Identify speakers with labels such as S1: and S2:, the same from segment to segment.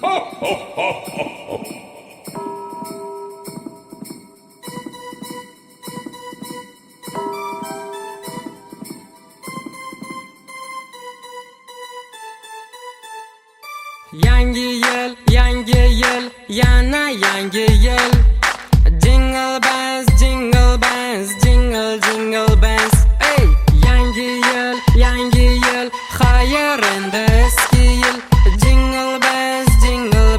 S1: Yangi yil, yana yangi yil. Jingle bells, jingle bells, jingle jingle bells. Ey, yangi yil, xayr endi eski yil. Jingle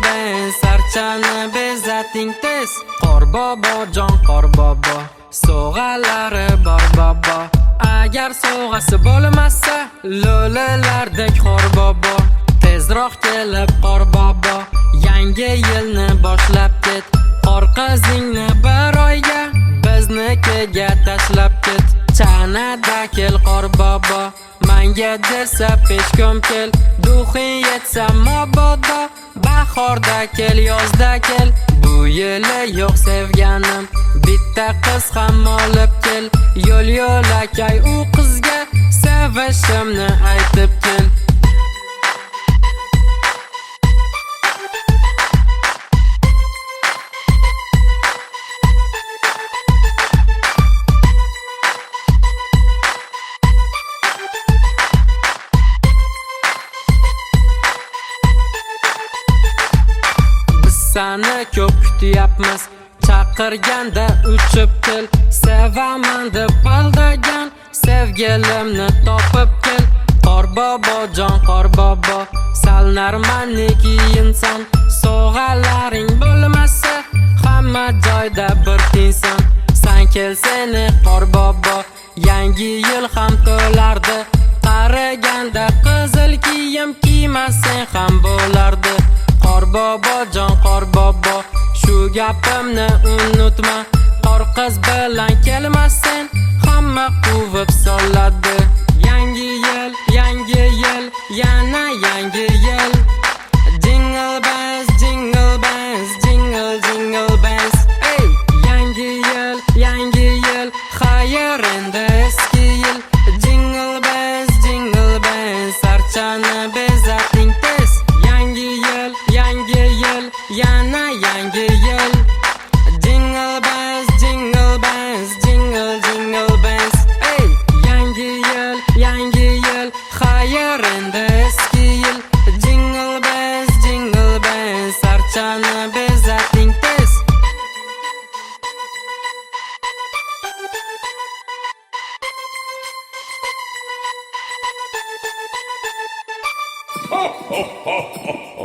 S1: bells, archani bezating tez. Qorbobo jon qorbobo, sovg'alari bor bobo. Agar sovg'asi bo'lmasa, lo'lilardek qorbobo. Tezroq kelib qorbobo, yangi yilni boshlab ket. Qor qizingni bir oyga biznikiga tashlab ket. Chanada kel qorbobo, manga desa peshkom kel. Duxing yetsa mabodo, bahorda kel, yozda kel. Bu yili yo'q sevganim, bitta qiz ham olib kel. Yo'l-yo'lakay u qizga sevishimni aytib kel. Seni ko'p kutyapmiz, chaqirganda uchib kel. Sevaman deb aldagan sevgilimni topib kel. Qorbobo jon qorbobo, sal narmanlik inson. Sovg'alaring bo'lmasa, hamma joyda bir tinson. San kelseni qorbobo, yangi yil ham to'lardi. Qaraganda qizil kiyim kiymasang ham bo'lardi. Qorbobo jon qorbobo, shu gapimni unutma. Qor qiz bilan kelmasin, hamma quvib soladi. Yangi yil, yana yangi yil. Jingle bells, jingle bells, jingle jingle bells. Ey, yangi yil, xayr endi eski yil. Jingle bells, archani bezating tez. Yangi yil, yana yangi yil. Jingle bells, jingle jingle bells. Ey, yangi yil, xayr endi eski yil. Jingle bells, archani bezating tez.
S2: Ho ho ho ho ho.